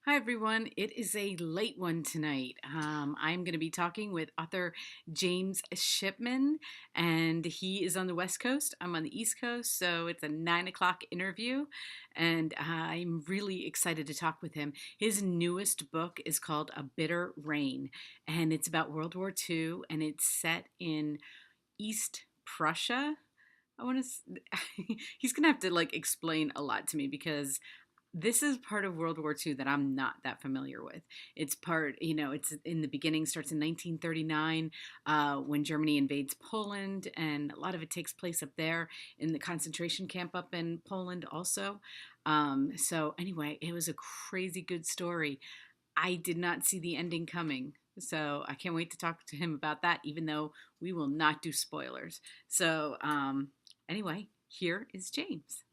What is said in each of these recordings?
Hi, everyone. It is a late one tonight. I'm going to be talking with author James Shipman, and he is on the West Coast. I'm on the East Coast, so it's a 9 o'clock interview, and I'm really excited to talk with him. His newest book is called A Bitter Rain, and it's about World War II, and it's set in East Prussia. I want to. He's gonna have to explain a lot to me because this is part of World War II that I'm not that familiar with. It's it's in the beginning, starts in 1939 when Germany invades Poland, and a lot of it takes place up there in the concentration camp up in Poland also. So, anyway, it was a crazy good story. I did not see the ending coming. So, I can't wait to talk to him about that, even though we will not do spoilers. So, anyway, here is James.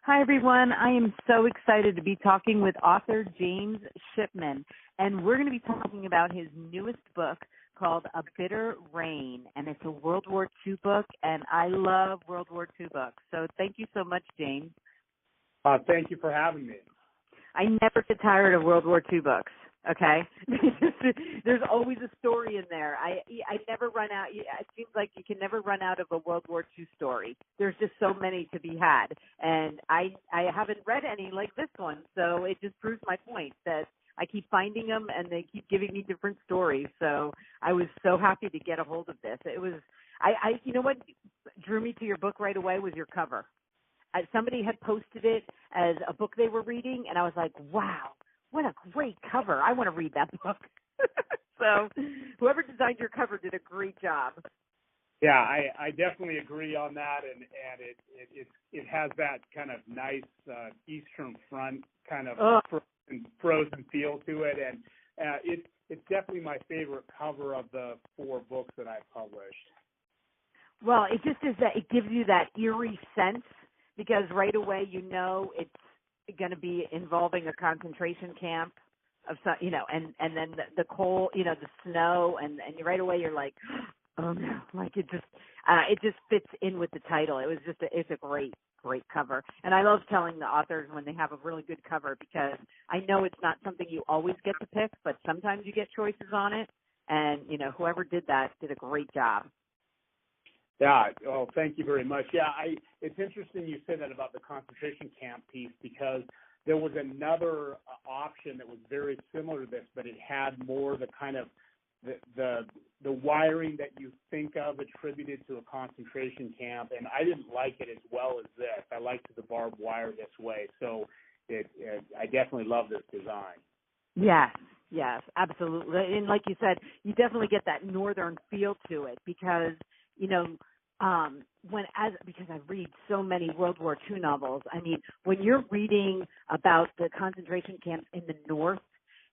Hi, everyone. I am so excited to be talking with author James Shipman, and we're going to be talking about his newest book called A Bitter Rain, and it's a World War II book, and I love World War II books. So thank you so much, James. Thank you for having me. I never get tired of World War II books. Okay, there's always a story in there. I never run out. It seems like you can never run out of a World War II story. There's just so many to be had, and I haven't read any like this one. So it just proves my point that I keep finding them, and they keep giving me different stories. So I was so happy to get a hold of this. It was you know what drew me to your book right away was your cover. Somebody had posted it as a book they were reading, and I was like, wow, what a great cover. I want to read that book. So whoever designed your cover did a great job. Yeah, I definitely agree on that, and it has that kind of nice Eastern Front kind of frozen feel to it, and it's definitely my favorite cover of the four books that I've published. Well, it just is that it gives you that eerie sense because right away you know it's going to be involving a concentration camp of some, and then the cold, the snow, and right away you're like, oh no, like it just fits in with the title. It's a great cover, and I love telling the authors when they have a really good cover because I know it's not something you always get to pick, but sometimes you get choices on it, and whoever did that did a great job. Yeah. Oh, thank you very much. Yeah, it's interesting you said that about the concentration camp piece because there was another option that was very similar to this, but it had more the kind of the wiring that you think of attributed to a concentration camp, and I didn't like it as well as this. I liked the barbed wire this way, so I definitely love this design. Yes, absolutely. And like you said, you definitely get that northern feel to it because because I read so many World War II novels. I mean, when you're reading about the concentration camps in the North,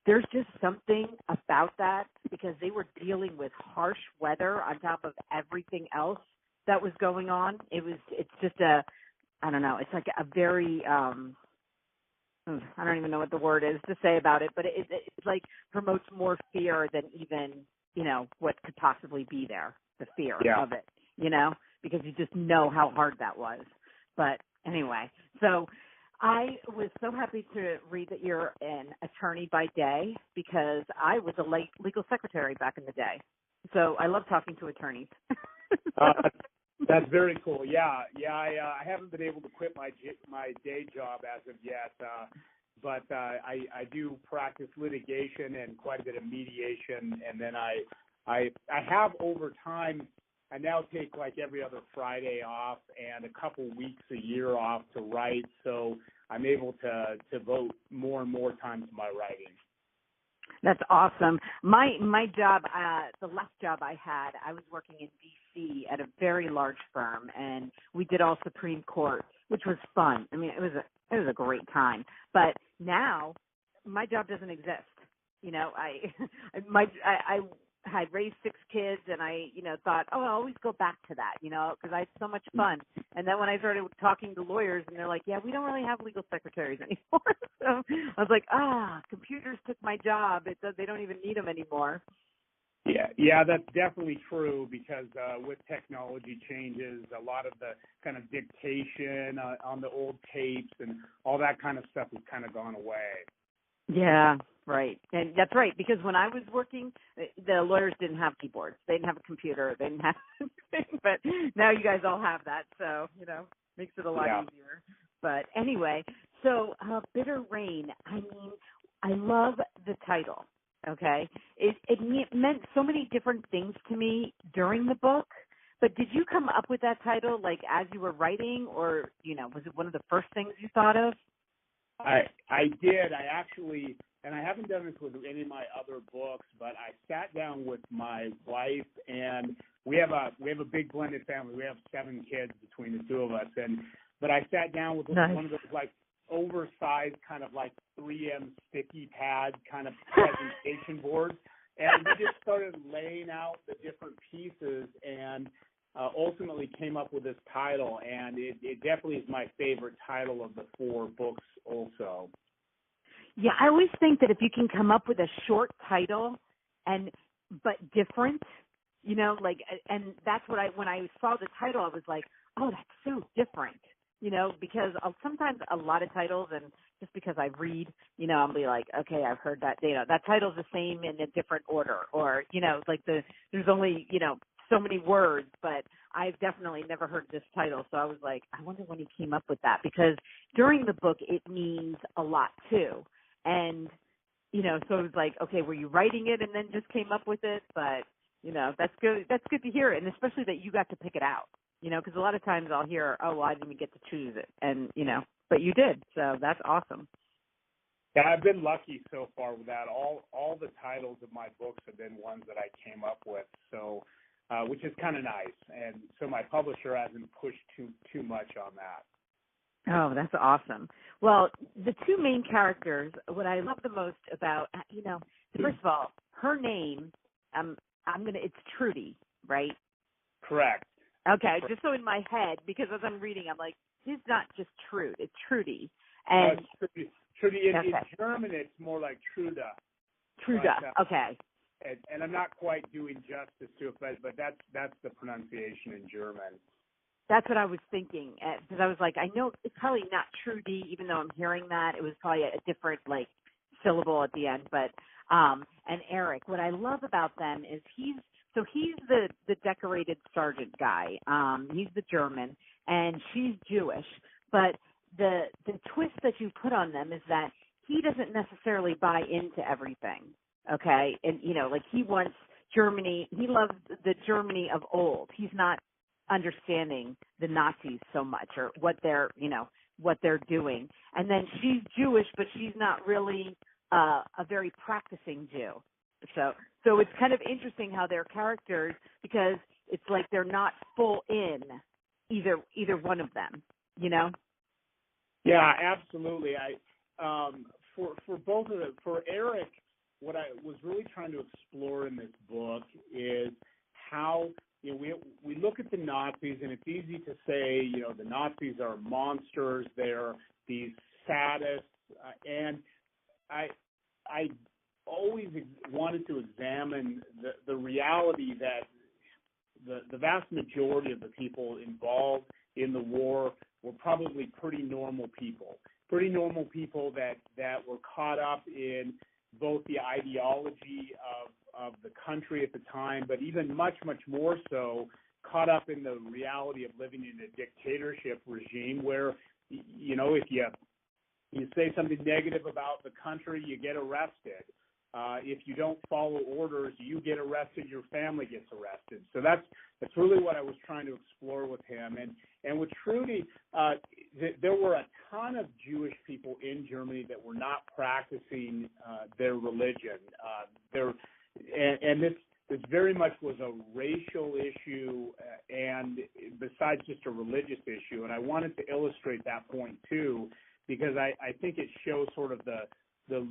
there's just something about that because they were dealing with harsh weather on top of everything else that was going on. It's just I don't know, it's like a very, I don't even know what the word is to say about it, but it's like promotes more fear than even, what could possibly be there, the fear of it, because you just know how hard that was. But anyway, so I was so happy to read that you're an attorney by day because I was a legal secretary back in the day. So I love talking to attorneys. That's very cool. Yeah. I haven't been able to quit my day job as of yet, but I do practice litigation and quite a bit of mediation, and then I have over time. I now take like every other Friday off and a couple weeks a year off to write, so I'm able to devote more and more time to my writing. That's awesome. My job, the last job I had, I was working in D.C. at a very large firm, and we did all Supreme Court, which was fun. I mean, it was a great time. But now, my job doesn't exist. I had raised 6 kids, and I, thought, oh, I'll always go back to that, because I had so much fun. And then when I started talking to lawyers, and they're like, yeah, we don't really have legal secretaries anymore. So I was like, computers took my job. They don't even need them anymore. Yeah, that's definitely true because with technology changes, a lot of the kind of dictation on the old tapes and all that kind of stuff has kind of gone away. Yeah, right. And that's right, because when I was working, the lawyers didn't have keyboards. They didn't have a computer. They didn't have anything. But now you guys all have that, so, makes it a lot easier. But anyway, so Bitter Rain, I mean, I love the title, okay? It meant so many different things to me during the book. But did you come up with that title, like, as you were writing, or, was it one of the first things you thought of? I did. I actually, and I haven't done this with any of my other books, but I sat down with my wife, and we have a big blended family. We have 7 kids between the two of us, but I sat down with one of those like oversized kind of like 3M sticky pad kind of presentation boards, and we just started laying out the different pieces and ultimately came up with this title, and it definitely is my favorite title of the 4 books also. Yeah, I always think that if you can come up with a short title but different, and that's what when I saw the title, I was like, oh, that's so different, because sometimes a lot of titles, and just because I read, I'll be like, okay, I've heard that, that title's the same in a different order, or, there's only, so many words, but I've definitely never heard this title. So I was like, I wonder when he came up with that, because during the book, it means a lot too. And, so it was like, okay, were you writing it and then just came up with it? But, that's good. That's good to hear. And especially that you got to pick it out, because a lot of times I'll hear, oh, well, I didn't even get to choose it. And, but you did. So that's awesome. Yeah, I've been lucky so far with that. All the titles of my books have been ones that I came up with. So, which is kind of nice. And so my publisher hasn't pushed too much on that. Oh, that's awesome. Well, the 2 main characters, what I love the most about, first of all, her name, it's Trudy, right? Correct. Okay, just so in my head, because as I'm reading, I'm like, it's not just Trude, it's Trudy. And Trudy. In German, it's more like Truda. Truda, but, okay. And I'm not quite doing justice to it, but that's the pronunciation in German. That's what I was thinking, because I was like, I know it's probably not Trudy, even though I'm hearing that. It was probably a different, syllable at the end. But, and Eric, what I love about them is he's the decorated sergeant guy. He's the German, and she's Jewish. But the twist that you put on them is that he doesn't necessarily buy into everything, okay? And, he wants Germany. He loves the Germany of old. He's not understanding the Nazis so much, or what they're doing. And then she's Jewish, but she's not really a very practicing Jew. So it's kind of interesting how their characters, because it's like they're not full in either one of them, Yeah, absolutely. For both of them, for Eric, what I was really trying to explore in this book is how we look at the Nazis, and it's easy to say, the Nazis are monsters, they're these sadists, and I always wanted to examine the reality that the vast majority of the people involved in the war were probably pretty normal people that were caught up in both the ideology of the country at the time, but even much, much more so caught up in the reality of living in a dictatorship regime where, if you say something negative about the country, you get arrested. If you don't follow orders, you get arrested, your family gets arrested. So that's really what I was trying to explore with him. And with Trudy, there were a ton of Jewish people in Germany that were not practicing their religion. And this very much was a racial issue, and besides just a religious issue. And I wanted to illustrate that point too, because I think it shows sort of the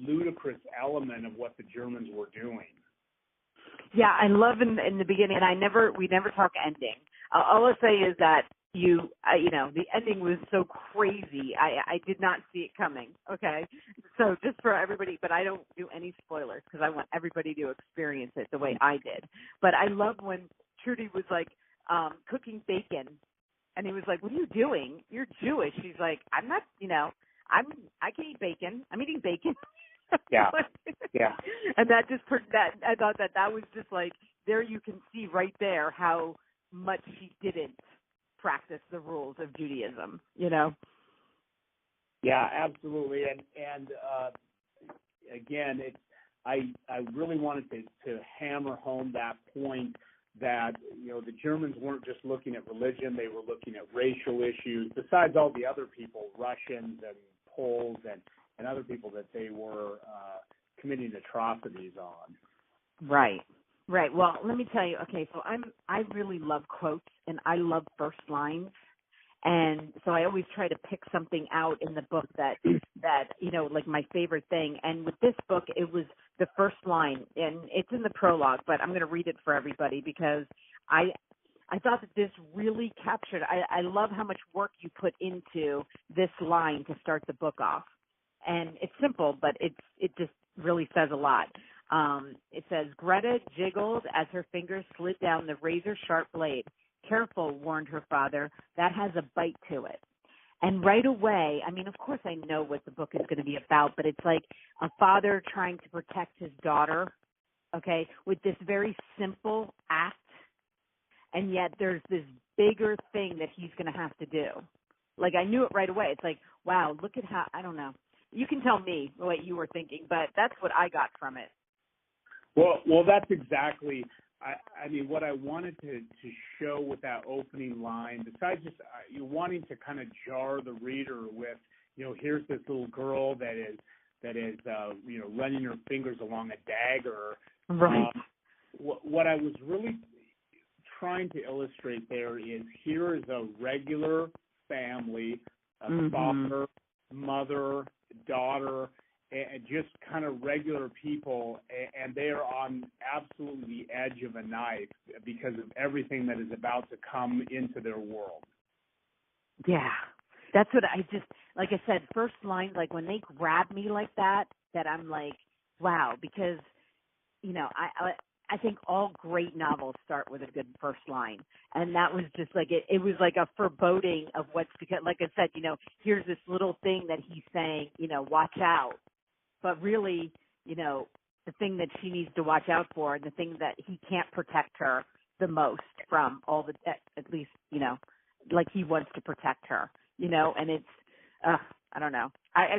ludicrous element of what the Germans were doing. Yeah, I love in the beginning, and we never talk ending. All I'll say is that, the ending was so crazy. I did not see it coming. Okay, so just for everybody, but I don't do any spoilers because I want everybody to experience it the way I did. But I love when Trudy was like cooking bacon, and he was like, "What are you doing? You're Jewish." She's like, "I'm not. I can eat bacon. I'm eating bacon." Yeah, yeah. And that just that I thought that was just like there you can see right there how much she didn't practice the rules of Judaism, Yeah, absolutely. And again, I really wanted to hammer home that point that the Germans weren't just looking at religion; they were looking at racial issues. Besides all the other people, Russians and Poles and other people that they were committing atrocities on. Right. Right. Well, let me tell you. Okay, so I really love quotes and I love first lines, and so I always try to pick something out in the book that like my favorite thing. And with this book, it was the first line, and it's in the prologue, but I'm going to read it for everybody because I thought that this really captured. I love how much work you put into this line to start the book off, and it's simple, but it just really says a lot. It says, Greta jiggled as her fingers slid down the razor-sharp blade. Careful, warned her father, that has a bite to it. And right away, I mean, of course I know what the book is going to be about, but it's like a father trying to protect his daughter, okay, with this very simple act, and yet there's this bigger thing that he's going to have to do. Like, I knew it right away. It's like, wow, look at how, I don't know. You can tell me what you were thinking, but that's what I got from it. Well, that's exactly. I mean, what I wanted to show with that opening line, besides just you wanting to kind of jar the reader with, here's this little girl that is running her fingers along a dagger. Right. What I was really trying to illustrate there is here is a regular family, a father, mother, daughter, and just kind of regular people, and they are on absolutely the edge of a knife because of everything that is about to come into their world. Yeah. That's what I just, like I said, first line, like when they grab me like that I'm like, wow, because, I think all great novels start with a good first line. And that was just like, it was like a foreboding of what's, because like I said, here's this little thing that he's saying, watch out. But really, the thing that she needs to watch out for and the thing that he can't protect her the most from all the, at least, like he wants to protect her, and it's, I don't know.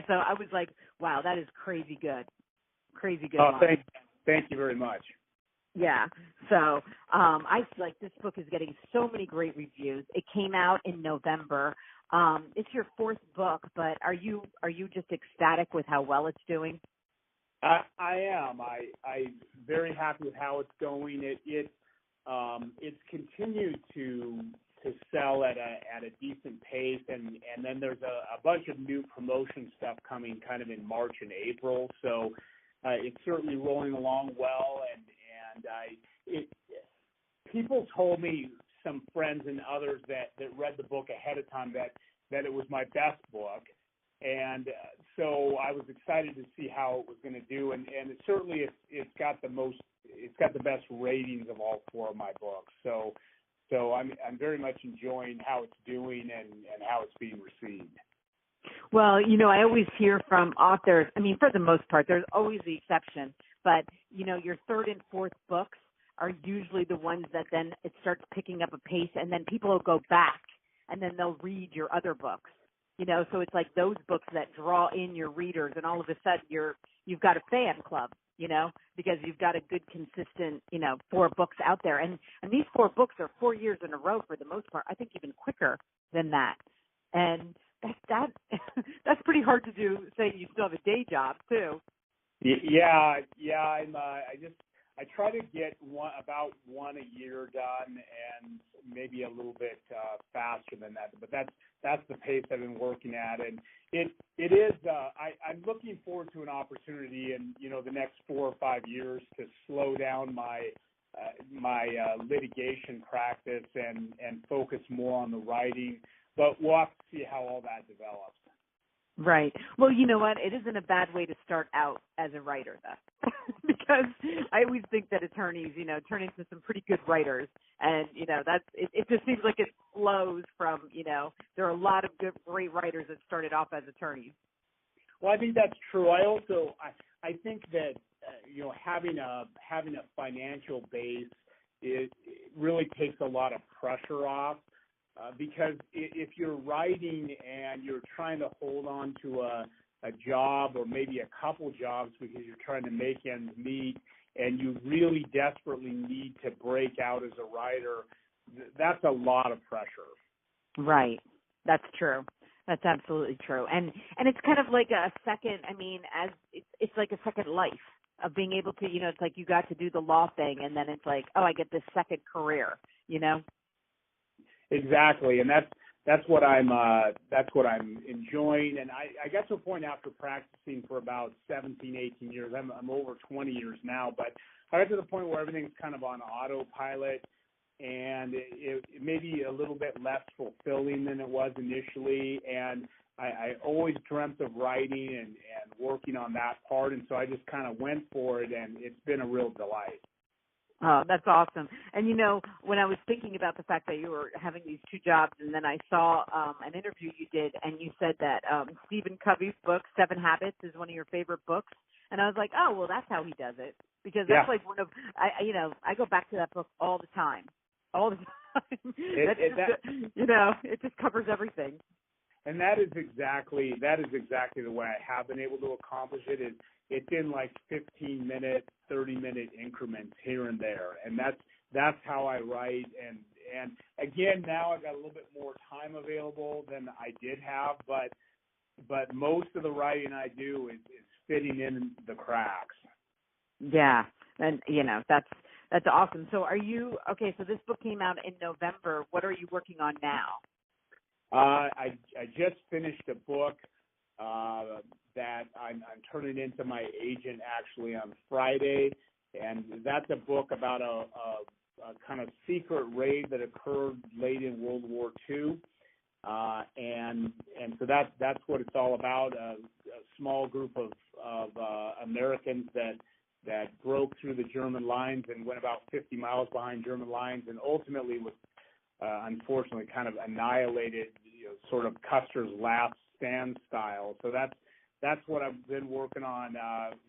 So I was like, wow, that is crazy good. Crazy good. Oh, thank you very much. Yeah. So I feel like this book is getting so many great reviews. It came out in November. It's your fourth book, but are you just ecstatic with how well it's doing? I am. I'm very happy with how it's going. It's continued to sell at a decent pace, and then there's a bunch of new promotion stuff coming kind of in March and April. So it's certainly rolling along well, and people told me, some friends and others that read the book ahead of time, that it was my best book, and so I was excited to see how it was going to do, and it certainly it's got the best ratings of all four of my books. So I'm very much enjoying how it's doing and how it's being received. Well, I always hear from authors, I mean, for the most part, there's always the exception, but, your third and fourth books are usually the ones that then it starts picking up a pace, and then people will go back, and then they'll read your other books, so it's like those books that draw in your readers, and all of a sudden you've got a fan club, because you've got a good, consistent, 4 books out there, and these 4 books are 4 years in a row for the most part, I think even quicker than that, and that's pretty hard to do, saying you still have a day job too. Yeah. I try to get about one a year done, and maybe a little bit faster than that. But that's the pace I've been working at, and it is. I'm looking forward to an opportunity in the next 4 or 5 years to slow down my litigation practice and focus more on the writing. But we'll have to see how all that develops. Right. Well, you know what? It isn't a bad way to start out as a writer, though, because I always think that attorneys, turn into some pretty good writers, and it just seems like it flows from, there are a lot of great writers that started off as attorneys. Well, I think that's true. I think that having a financial base, it really takes a lot of pressure off. Because if you're writing and you're trying to hold on to a job or maybe a couple jobs because you're trying to make ends meet and you really desperately need to break out as a writer, that's a lot of pressure. Right. That's true. That's absolutely true. And it's kind of like a second, it's like a second life of being able to, it's like you got to do the law thing and then it's like, oh, I get this second career, Exactly, and that's what I'm enjoying. And I got to a point after practicing for about 17, 18 years. I'm over 20 years now, but I got to the point where everything's kind of on autopilot, and it may be a little bit less fulfilling than it was initially. And I always dreamt of writing and working on that part, and so I just kind of went for it, and it's been a real delight. Oh, that's awesome. And, when I was thinking about the fact that you were having these two jobs, and then I saw an interview you did, and you said that Stephen Covey's book, 7 Habits, is one of your favorite books. And I was like, oh, well, that's how he does it. Because that's like one of, I go back to that book all the time. All the time. It just covers everything. And that is exactly the way I have been able to accomplish it. It's in like 15-minute, 30-minute increments here and there, and that's how I write. And again, now I've got a little bit more time available than I did have, but most of the writing I do is fitting in the cracks. Yeah, and that's awesome. So so this book came out in November. What are you working on now? I just finished a book that I'm turning into my agent actually on Friday, and that's a book about a kind of secret raid that occurred late in World War II, and so that's what it's all about. A small group of Americans that broke through the German lines and went about 50 miles behind German lines, and ultimately was unfortunately kind of annihilated, sort of Custer's last stand style. So that's what I've been working on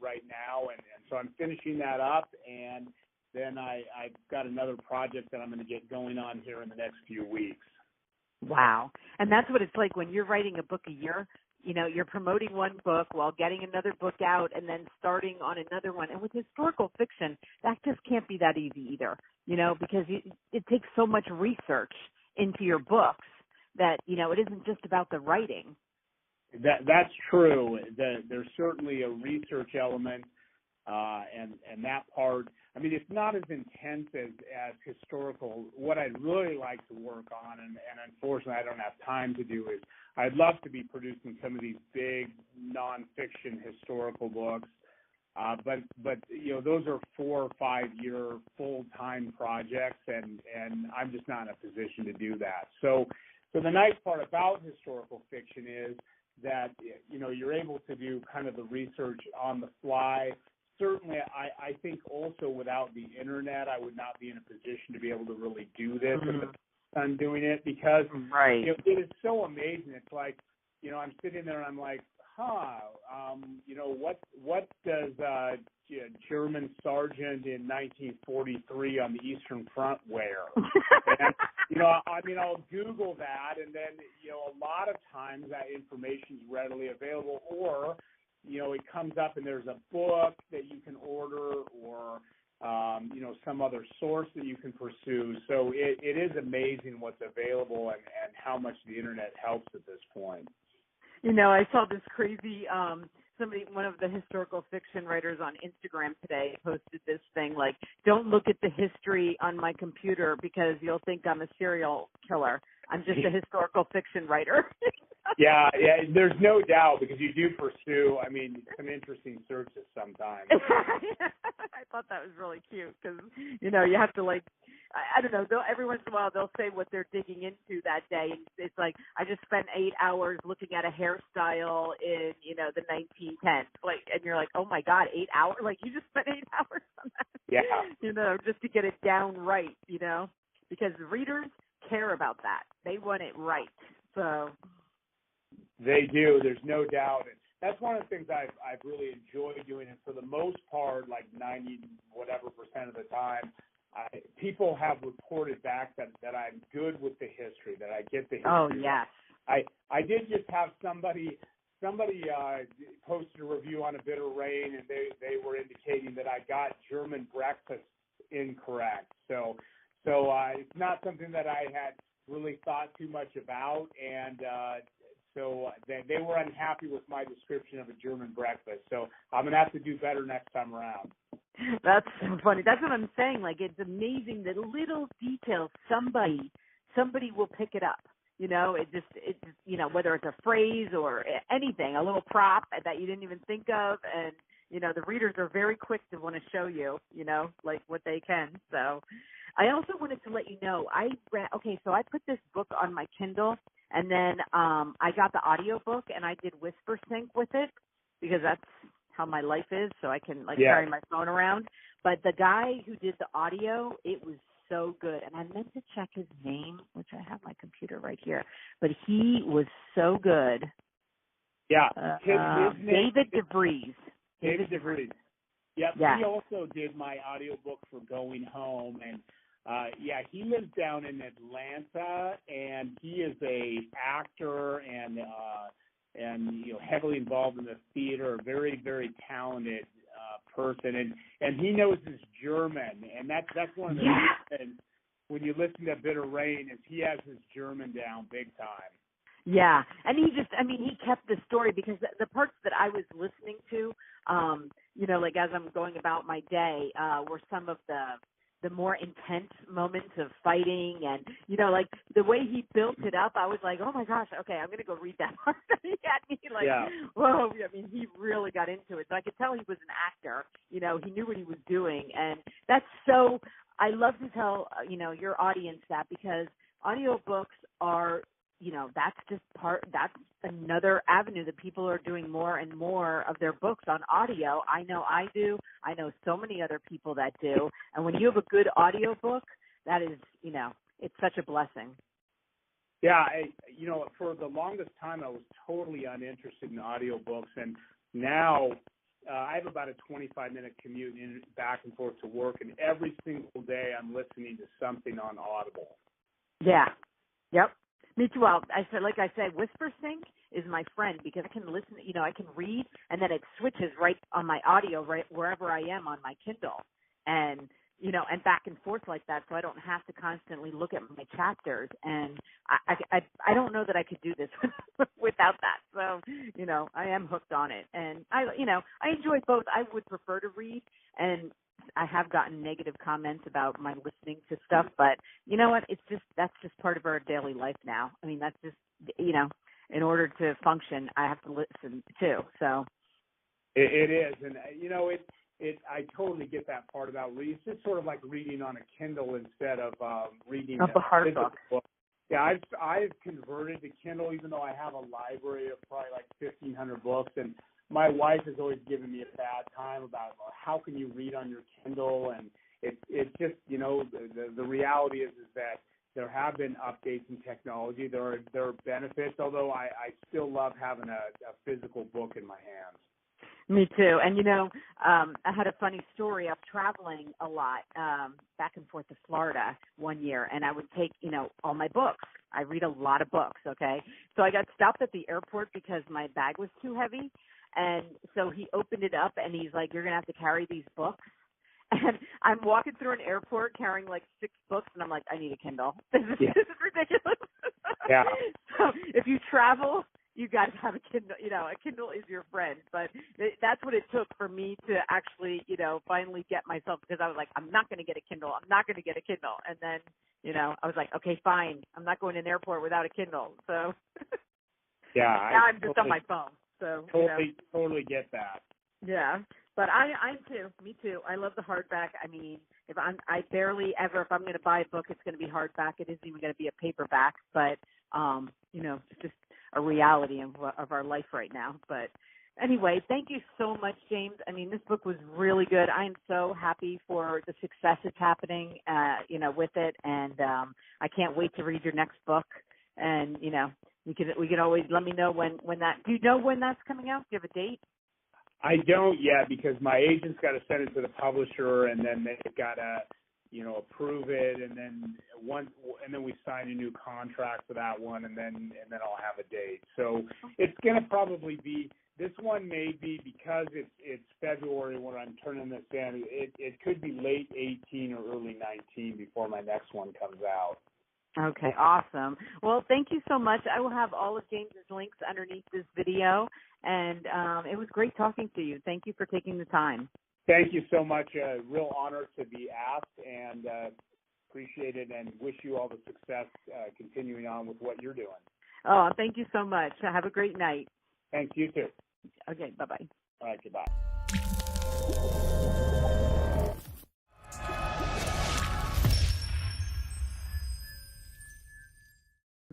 right now, and so I'm finishing that up, and then I've got another project that I'm going to get going on here in the next few weeks. Wow. And that's what it's like when you're writing a book a year. You're promoting one book while getting another book out and then starting on another one. And with historical fiction, that just can't be that easy either, because it takes so much research into your books that, it isn't just about the writing. That's true. There's certainly a research element, and that part. It's not as intense as historical. What I'd really like to work on, and unfortunately I don't have time to do, is I'd love to be producing some of these big nonfiction historical books. But those are 4 or 5 year full-time projects, and I'm just not in a position to do that. So the nice part about historical fiction is that, you're able to do kind of the research on the fly. Certainly, I think also without the internet, I would not be in a position to be able to really do this. Mm-hmm. I'm doing it because right. It is so amazing. It's like, I'm sitting there and I'm like, what does German sergeant in 1943 on the Eastern Front wear? And, I'll Google that, and then, a lot of times that information is readily available, or, it comes up and there's a book that you can order, or, some other source that you can pursue. So it is amazing what's available and how much the internet helps at this point. I saw this crazy, one of the historical fiction writers on Instagram today posted this thing like, don't look at the history on my computer because you'll think I'm a serial killer. I'm just a historical fiction writer. Yeah, there's no doubt, because you do pursue, I mean, some interesting searches sometimes. I thought that was really cute because, you know, you have to like, I don't know, every once in a while they'll say what they're digging into that day. It's like, I just spent 8 hours looking at a hairstyle in, you know, the 1910s. Like, and you're like, oh my God, 8 hours? Like, you just spent 8 hours on that? Yeah. You know, just to get it down right, you know, because readers care about that. They want it right. So. They do. There's no doubt. And that's one of the things I've really enjoyed doing. And for the most part, like 90 whatever % of the time, people have reported back that I'm good with the history, that I get the history. Oh, yes. I did just have somebody posted a review on A Bitter Rain, and they were indicating that I got German breakfast incorrect. So it's not something that I had really thought too much about, and so they were unhappy with my description of a German breakfast. So I'm going to have to do better next time around. That's so funny. That's what I'm saying. Like, it's amazing the little details. Somebody will pick it up. You know, it's you know, whether it's a phrase or anything, a little prop that you didn't even think of. And, you know, the readers are very quick to want to show you, you know, like what they can. So I also wanted to let you know, so I put this book on my Kindle. And then I got the audio book, and I did Whisper Sync with it because that's how my life is, so I can carry my phone around. But the guy who did the audio, it was so good. And I meant to check his name, which I have my computer right here. But he was so good. Yeah. David DeVries. David DeVries. Yep. Yeah. He also did my audiobook for Going Home, and he lives down in Atlanta, and he is a actor and you know, heavily involved in the theater, a very, very talented person, and he knows his German, and that's one of the reasons when you listen to Bitter Rain is he has his German down big time. Yeah, and he kept the story because the parts that I was listening to, you know, like as I'm going about my day, were some of the more intense moments of fighting, and, you know, like the way he built it up, I was like, oh my gosh, okay, I'm going to go read that part. He had me like, whoa, I mean, he really got into it. So I could tell he was an actor, you know, he knew what he was doing. And that's so, I love to tell, you know, your audience that, because audiobooks are, you know, that's another avenue that people are doing more and more of their books on audio. I know I do. I know so many other people that do. And when you have a good audiobook, that is, you know, it's such a blessing. Yeah, you know, for the longest time I was totally uninterested in audiobooks, and now I have about a 25-minute commute back and forth to work, and every single day I'm listening to something on Audible. Yeah. Yep. Me too. Well, like I said, Whisper Sync is my friend because I can listen, you know, I can read, and then it switches right on my audio, right wherever I am on my Kindle, and, you know, and back and forth like that, so I don't have to constantly look at my chapters. And I don't know that I could do this without that. So, you know, I am hooked on it, and I enjoy both. I would prefer to read, and I have gotten negative comments about my listening to stuff, but you know what? That's just part of our daily life now. I mean, that's just, you know, in order to function, I have to listen too. So it is, and you know, I totally get that part about reading. It's just sort of like reading on a Kindle instead of reading a hard book. Yeah, I've converted to Kindle, even though I have a library of probably like 1,500 books, and my wife has always given me a bad time about how can you read on your Kindle, and it's just, you know, the reality is that there have been updates in technology. There are benefits, although I still love having a physical book in my hands. Me too. And, you know, I had a funny story. I was traveling a lot back and forth to Florida one year, and I would take, you know, all my books. I read a lot of books, okay? So I got stopped at the airport because my bag was too heavy. And so he opened it up, and he's like, you're going to have to carry these books. And I'm walking through an airport carrying like 6 books, and I'm like, I need a Kindle. This is ridiculous. Yeah. So if you travel, you got to have a Kindle. You know, a Kindle is your friend. But that's what it took for me to actually, you know, finally get myself, because I was like, I'm not going to get a Kindle. I'm not going to get a Kindle. And then, I was like, okay, fine. I'm not going to an airport without a Kindle. So Yeah, now I'm just on my phone. So totally get that. yeah. But I'm too. Me too. I love the hardback. I mean, I barely ever, if I'm going to buy a book, it's going to be hardback. It isn't even going to be a paperback. But it's just a reality of our life right now. But anyway, thank you so much, James. I mean, this book was really good. I am so happy for the success that's happening, with it, and I can't wait to read your next book. And we can always let me know when that. Do you know when that's coming out? Do you have a date? I don't yet because my agent's got to send it to the publisher, and then they've got to, approve it, and then we sign a new contract for that one, and then I'll have a date. So it's gonna probably be this one, may be because it's February when I'm turning this in. It could be late 18 or early 19 before my next one comes out. Okay, awesome. Well, thank you so much. I will have all of James's links underneath this video, and it was great talking to you. Thank you for taking the time. Thank you so much. A real honor to be asked, and appreciate it, and wish you all the success continuing on with what you're doing. Oh, thank you so much. Have a great night. Thanks, you too. Okay, bye-bye. All right, goodbye.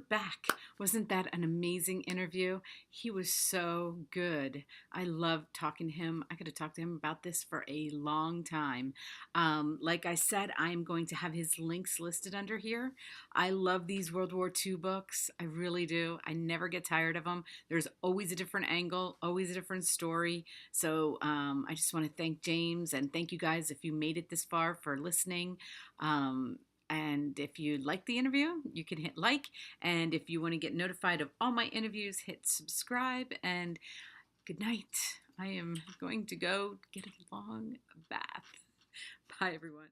Back. Wasn't that an amazing interview? He was so good. I loved talking to him. I could have talked to him about this for a long time. Like I said, I am going to have his links listed under here. I love these World War II books. I really do. I never get tired of them. There's always a different angle, always a different story. So I just want to thank James, and thank you guys if you made it this far for listening. And if you like the interview, you can hit like. And if you want to get notified of all my interviews, hit subscribe. And good night. I am going to go get a long bath. Bye, everyone.